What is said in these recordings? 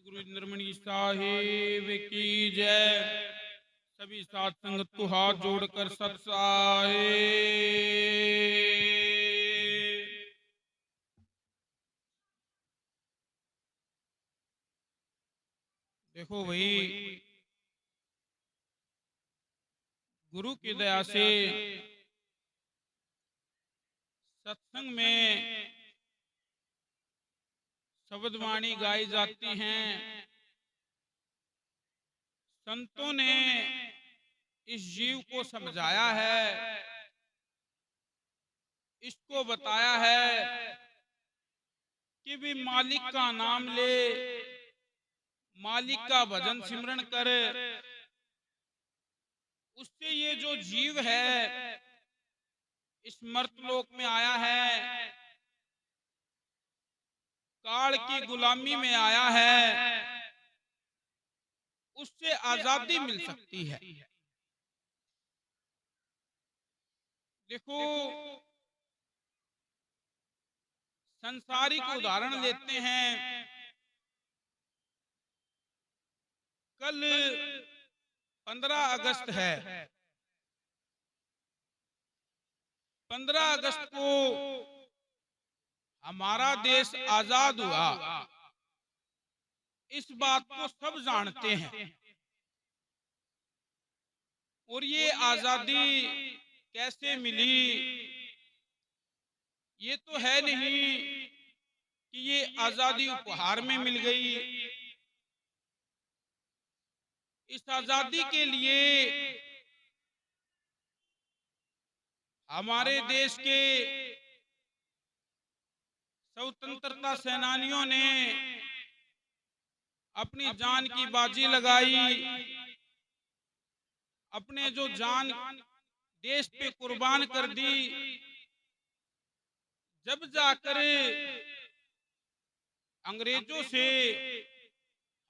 सतगुरु इंद्रमणि साहिब की जय। सभी साथ संगत को हाथ जोड़कर सत साहिब। देखो भाई, गुरु की दया से सत्संग में शब्द वाणी गाई जाती हैं। संतों ने इस जीव को समझाया है, इसको बताया है कि भी मालिक का नाम ले, मालिक का भजन सिमरन कर, उससे ये जो जीव है इस मर्तलोक में आया है, काल की गुलामी में आया है, उससे आजादी मिल सकती है। देखो, संसारिक उदाहरण लेते हैं। कल 15 अगस्त है। 15 अगस्त को हमारा देश आजाद हुआ, इस बात को सब जानते हैं। और ये आजादी कैसे मिली, ये तो है नहीं कि ये आजादी उपहार में मिल गई। इस आजादी के लिए हमारे देश के स्वतंत्रता सेनानियों ने अपनी जान की बाजी लगाई, अपने जो जान देश पे कुर्बान कर दी, जब जाकर अंग्रेजों से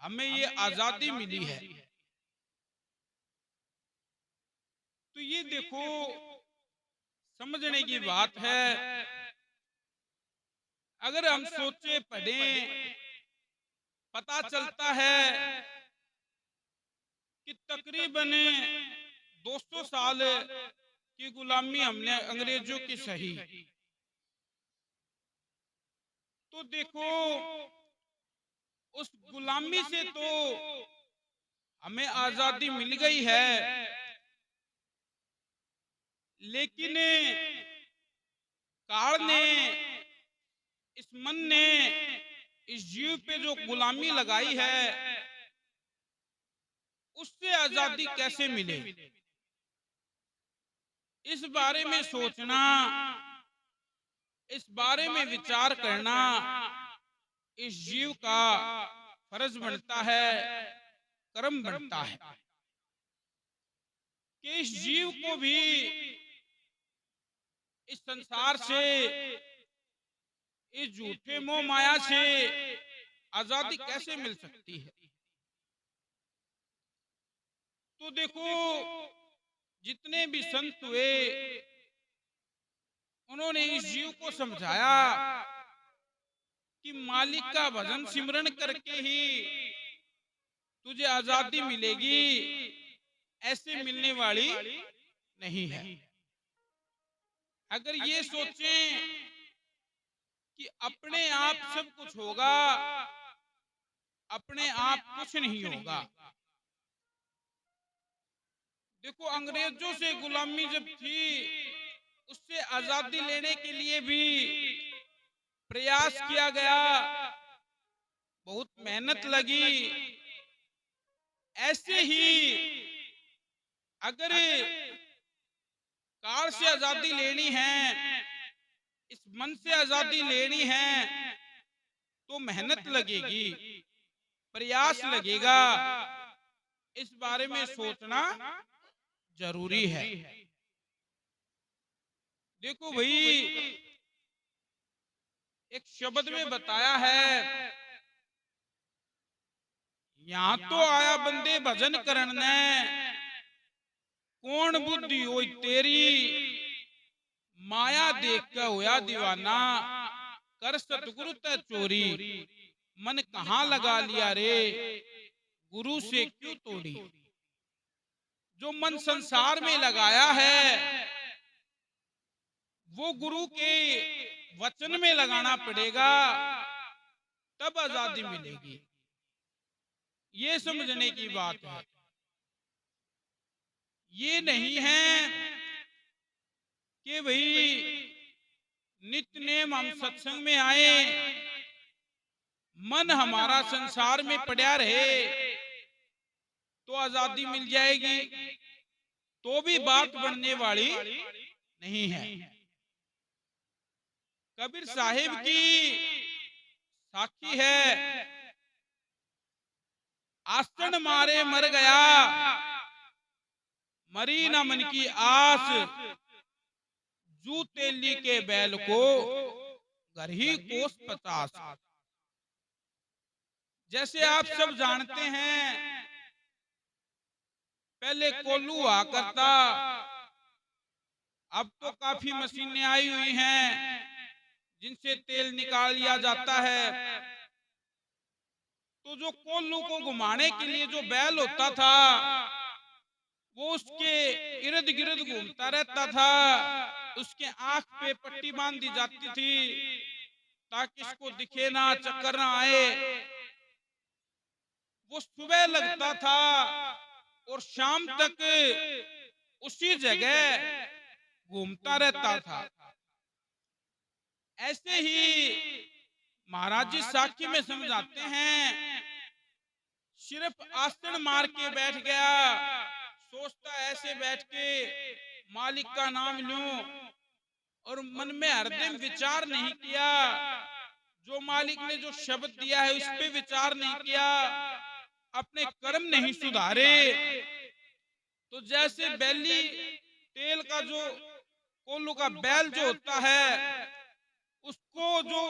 हमें ये आजादी मिली है। तो ये देखो, समझने की बात है। अगर हम सोचे पढ़ें, पता चलता है कि तकरीबन 200 साल की गुलामी हमने अंग्रेजों की सही। तो देखो, उस गुलामी से तो हमें आजादी मिल गई है, लेकिन काल ने, इस मन ने इस जीव पे जो गुलामी लगाई है, उससे आजादी कैसे मिले, इस बारे में सोचना, इस बारे में विचार करना इस जीव का फर्ज बनता है, कर्म बनता है कि इस जीव को भी इस संसार से, इस झूठे मोह माया से आजादी कैसे मिल सकती है। तो देखो, जितने भी संत हुए, उन्होंने इस जीव को समझाया कि मालिक का भजन सिमरन करके ही तुझे आजादी मिलेगी, ऐसे मिलने वाली नहीं है। अगर ये सोचें कि अपने आप सब कुछ होगा, अपने आप कुछ नहीं होगा। देखो, अंग्रेजों से गुलामी जब थी, उससे आजादी लेने के लिए भी प्रयास किया गया, बहुत मेहनत लगी। ऐसे ही अगर काल से आजादी लेनी है, इस मन से आजादी लेनी है, तो मेहनत लगेगी, प्रयास लगेगा। इस बारे में सोचना जरूरी है। देखो भाई, एक शब्द में बताया है, यहां तो आया बंदे भजन करने, कौन बुद्धि होई तेरी, माया देख के होया दीवाना, कर सतगुरु ते चोरी। मन कहाँ लगा लिया रे, गुरु से क्यों तोड़ी। जो मन संसार में लगाया है वो गुरु के वचन में लगाना पड़ेगा, तब आजादी मिलेगी। ये समझने की बात है। ये नहीं है कि भाई नित्य नेम हम सत्संग में आए, मन हमारा संसार में पड़ा रहे तो आजादी मिल जाएगी, तो भी बात बनने वाली नहीं है। कबीर साहिब की साखी है, आसन मारे मर गया, मरी न मन की आस, जू तेली के बैल को घर ही कोस 50। जैसे आप सब जानते हैं, पहले कोल्हू हुआ करता, अब तो काफी मशीनें आई हुई हैं जिनसे तेल निकाल लिया जाता है। तो जो कोल्हू को घुमाने के लिए जो बैल होता था वो उसके इर्द गिर्द घूमता रहता था, उसके आंख पे पट्टी बांध दी जाती थी ताकि इसको दिखे ना, चक्कर ना आए। वो सुबह लगता था और शाम तक उसी जगह घूमता रहता था। ऐसे ही महाराज जी साखी में समझाते हैं, सिर्फ आसन मार के बैठ गया, सोचता ऐसे बैठ के मालिक का नाम लूं, और मन में हरदम विचार नहीं किया, जो मालिक ने जो शब्द दिया है उस पे विचार नहीं किया, अपने कर्म नहीं सुधारे। तो जैसे बैली तेल का जो कोल्हू का बैल जो होता है उसको जो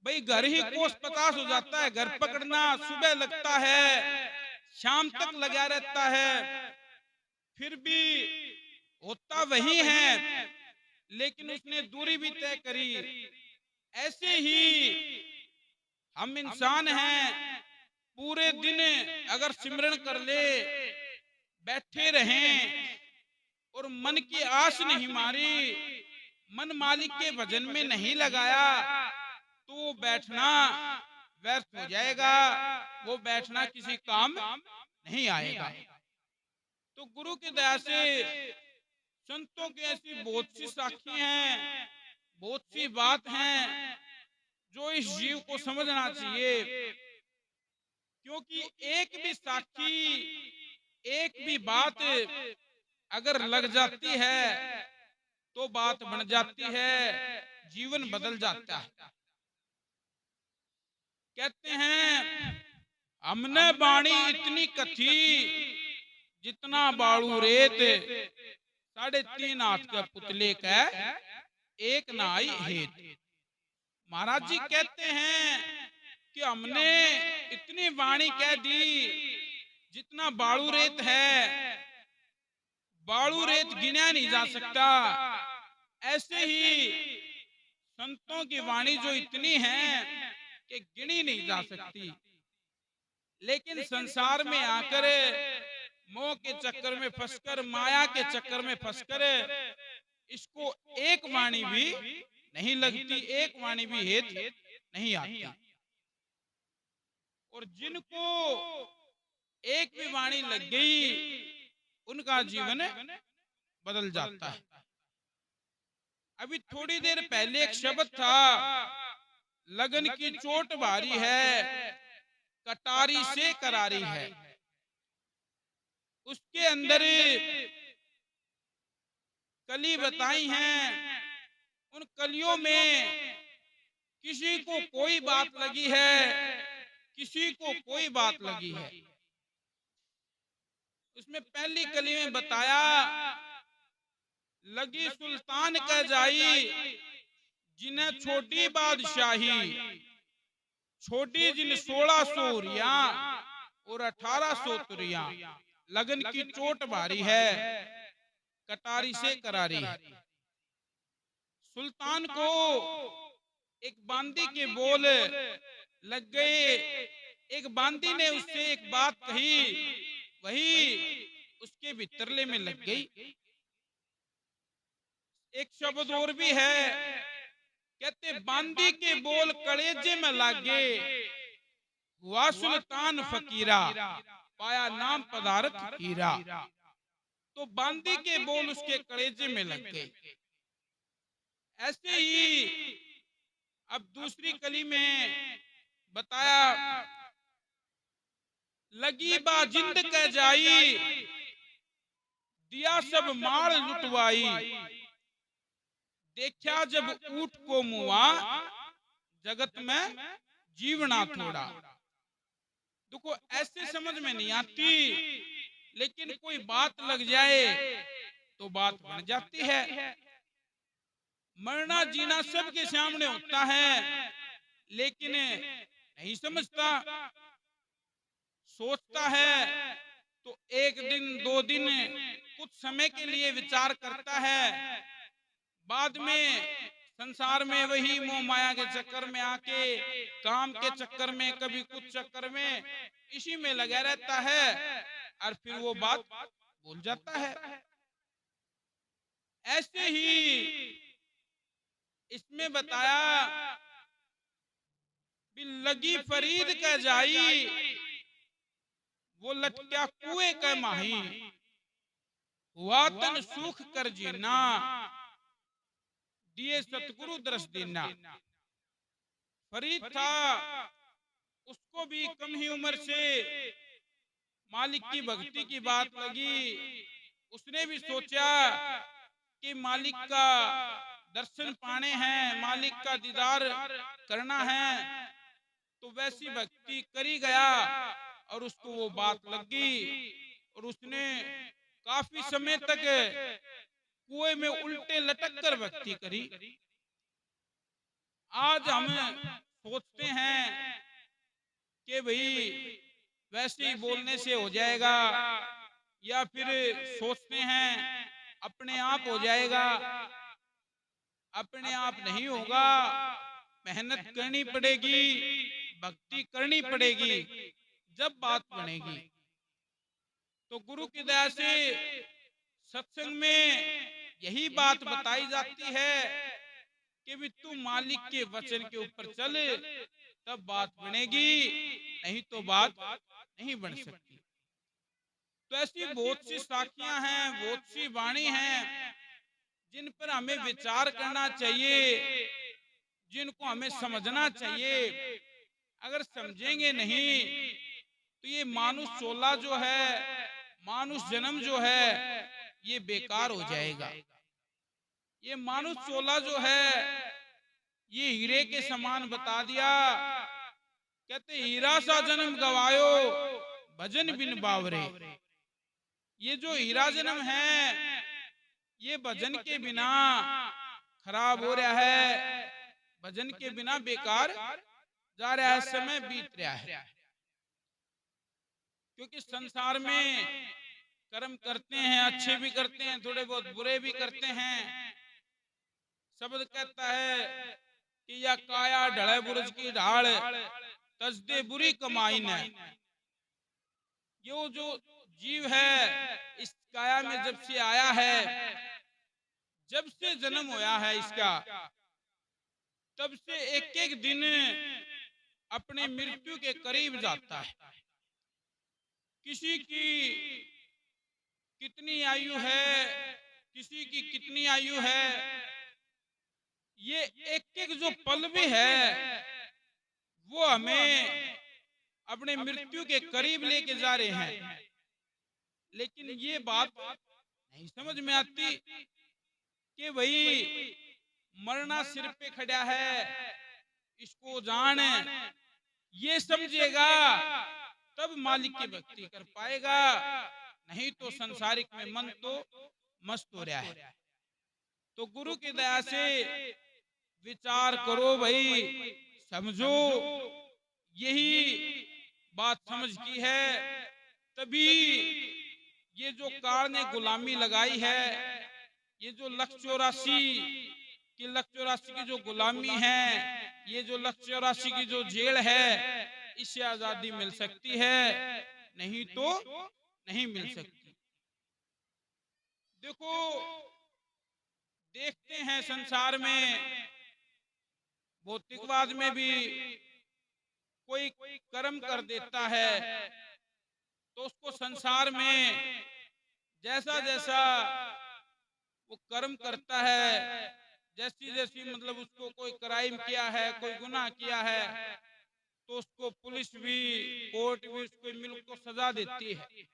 भाई घर ही कोस 50 हो जाता है, घर पकड़ना सुबह लगता है, शाम तक लगा रहता है, फिर भी होता वही है, लेकिन उसने दूरी भी तय करी। ऐसे ही हम इंसान हैं, पूरे दिन अगर सिमरन कर ले, बैठे रहें और मन की आस नहीं मारी, मन मालिक के भजन में नहीं लगाया, तो वो बैठना व्यर्थ हो जाएगा, वो बैठना किसी काम नहीं आएगा। तो गुरु की दया से संतों की ऐसी बहुत सी साखी हैं, बहुत सी बात हैं जो इस जीव को समझना चाहिए। क्योंकि एक भी साखी, एक भी बात अगर लग जाती है तो बात बन जाती है, जीवन बदल जाता है। कहते हैं हमने बाणी इतनी कथी, जितना बाड़ू रेत, 3.5 हाथ के पुतले का एक नाई हेत। महाराज जी कहते हैं कि हमने इतनी वाणी कह दी, जितना बाड़ू रेत है, बाड़ू रेत गिना नहीं जा सकता। ऐसे ही संतों की वाणी जो इतनी है कि गिनी नहीं जा सकती, लेकिन संसार में आकर मोह के चक्कर में फंसकर, माया के चक्कर में फंसकर इसको एक वाणी भी नहीं लगती, एक वाणी भी हेत नहीं आती। और जिनको एक भी वाणी लग गई उनका जीवन बदल जाता है। अभी थोड़ी देर पहले एक शब्द था, लगन की चोट भारी है, कटारी से करारी है। उसके अंदर कली बताई हैं, उन कलियों में किसी को कोई बात लगी है, किसी को कोई बात लगी है। उसमें पहली कली में बताया, लगी सुल्तान कह जाई, जिन्हें छोटी बादशाही, छोटी जिन 1600 हुरिया और 1800 तुरिया। लगन की चोट भारी है, कटारी से करारी। सुल्तान को एक बांदी के बोल लग गए। एक बांदी ने उससे एक बात कही, वही उसके भितरले में लग गई। एक शब्द और भी है, कहते बांदी के बोल कलेजे में लागे, हुआ सुल्तान फकीरा, पाया नाम पदारथ हीरा। तो बांदी के बोल उसके कलेजे में लग गए। ऐसे ही अब दूसरी कली में बताया, लगी बा जिंद कह जाई, दिया सब माल लुटवाई, देखा जब ऊंट को मुआ, जगत में जीवना थोड़ा। देखो ऐसे समझ में नहीं आती, लेकिन कोई बात लग जाए तो बात बन जाती है। मरना जीना सबके सामने होता है, लेकिन नहीं समझता, सोचता है तो एक दिन दो दिन कुछ समय के लिए विचार करता है, बाद में संसार में वही मोह माया के चक्कर में आके, काम के चक्कर में, कभी कुछ चक्कर में, इसी में लगा रहता है और फिर वो बात भूल जाता है। ऐसे ही इसमें बताया, लगी फरीद कह जाई, वो लटका कुएं का माही, हुआ तन सुख कर जीना, दिए सतगुरु दरस देना। फरीद था, उसको भी कम ही उम्र से मालिक की भक्ति की बात लगी। उसने भी सोचा कि मालिक का दर्शन पाने हैं, मालिक का दीदार करना है, तो वैसी भक्ति करी गया और उसको वो बात लगी और उसने काफी समय तक कुएं में उल्टे लटक कर भक्ति करी। आज हम सोचते हैं कि भाई वैसे ही बोलने से हो जाएगा, या फिर सोचते हैं अपने आप हो जाएगा। अपने आप नहीं होगा, मेहनत करनी पड़ेगी, भक्ति करनी पड़ेगी, जब बात बनेगी। तो गुरु की दया से सत्संग में यही बात बताई जाती है कि भी तू मालिक के वचन के ऊपर चल, तब बात बनेगी, नहीं तो बात नहीं बन सकती। तो ऐसी बहुत सी साखियां हैं, बहुत सी वाणी हैं, जिन पर हमें विचार करना चाहिए, जिनको हमें समझना चाहिए। अगर समझेंगे नहीं तो ये मानुष चोला जो है, मानुष जन्म जो है, ये बेकार हो जाएगा। ये मानुष चोला जो है, ये हीरे के समान बता दिया। कहते हीरा सा जन्म गवायो, भजन बिन बावरे। ये जो हीरा जन्म है, ये भजन के बिना खराब हो रहा है, भजन के बिना बेकार जा रहा है, समय बीत रहा है। क्योंकि संसार में कर्म करते हैं, अच्छे भी करते हैं, थोड़े बहुत बुरे भी करते हैं। शब्द कहता है कि या काया ढले बुरज की ढाल, तजदे बुरी कमाई ने। ये जो जीव है, इस काया में जब से आया है, जब से जन्म होया है इसका, तब से एक एक दिन अपने मृत्यु के करीब जाता है। किसी की कितनी आयु है, किसी की कितनी आयु है, ये एक एक जो पल भी है, वो हमें अपने मृत्यु के करीब लेके जा रहे हैं। लेकिन ये बात नहीं समझ में आती कि भाई मरना सिर पे खड़ा है, इसको जान ये समझेगा तब मालिक की भक्ति कर पाएगा, नहीं तो संसारिक में मन तो मस्त हो रहा है। तो गुरु की दया से विचार करो भाई, समझो, यही बात समझ की है, तभी ये जो काल ने गुलामी लगाई है, ये जो 184 की जो गुलामी है, ये जो लक्ष्य 84 की जो जेल है, इससे आजादी मिल सकती है, नहीं तो नहीं मिल सकती। देखो, देखते हैं संसार में भौतिकवाद में भी कोई कर्म कर देता है तो उसको संसार में जैसा जैसा वो कर्म करता है, जैसी जैसी मतलब उसको कोई क्राइम किया है, कोई गुनाह किया है, तो उसको पुलिस भी, कोर्ट भी उसको मिल को सजा देती है।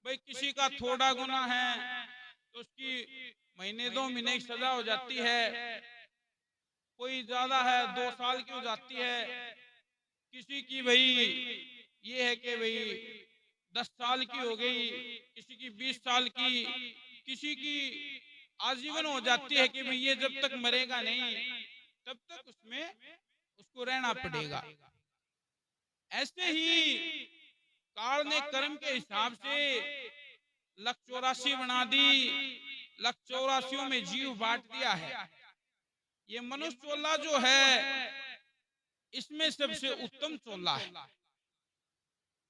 भाई किसी का थोड़ा गुनाह है तो उसकी महीने 2 महीने की सजा हो जाती है, कोई ज्यादा है 2 साल की हो जाती है, किसी की भाई ये है कि भाई 10 साल की हो गई, किसी की 20 साल की, किसी की आजीवन हो जाती है कि भाई ये जब तक मरेगा नहीं तब तक उसमें उसको रहना पड़ेगा। ऐसे ही काल ने कर्म के हिसाब से लक्ष्य 84 बना दी, लक्ष्य 84 में जीव बांट दिया है। ये मनुष्य चोला जो है इसमें सबसे उत्तम चोला है।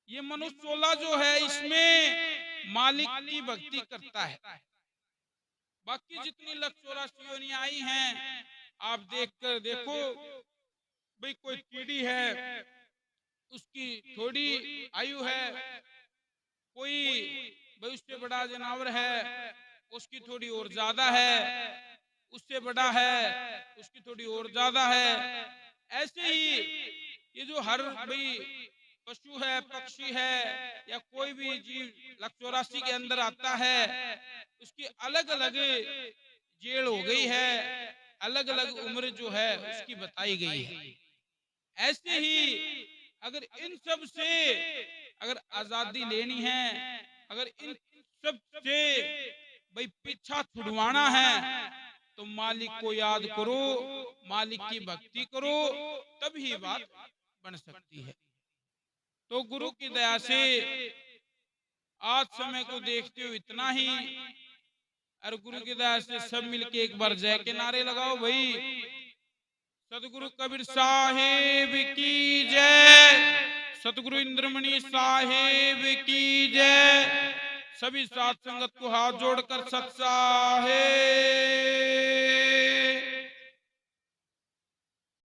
ये मनुष्य चोला जो है इसमें मालिक की भक्ति करता है। बाकी जितनी लक्ष्य 84 योनियां आई हैं, आप देखकर देखो, भाई कोई कीड़ी है उसकी थोड़ी आयु है, कोई भाई उससे बड़ा जानवर है उसकी थोड़ी और ज्यादा है, उससे बड़ा है उसकी थोड़ी और ज्यादा है। ऐसे ही ये जो हर भाई पशु है, पक्षी है, या कोई भी जीव लक्ष्य 84 के अंदर आता है, उसकी अलग अलग जेल हो गई है, अलग अलग उम्र जो है उसकी बताई गई है। ऐसे ही अगर इन सब से अगर आजादी लेनी है, अगर इन सब से भाई पीछा छुड़वाना है, तो मालिक को याद करो, मालिक की भक्ति करो, तभी बात बन सकती है। तो गुरु की दया से आज समय को देखते हुए इतना ही, और गुरु की दया से सब मिलके एक बार जय के नारे लगाओ भाई। सतगुरु कबीर साहिब की जय, सतगुरु इंद्रमणि साहिब की जय। सभी साथ संगत को हाथ जोड़कर सत साहिब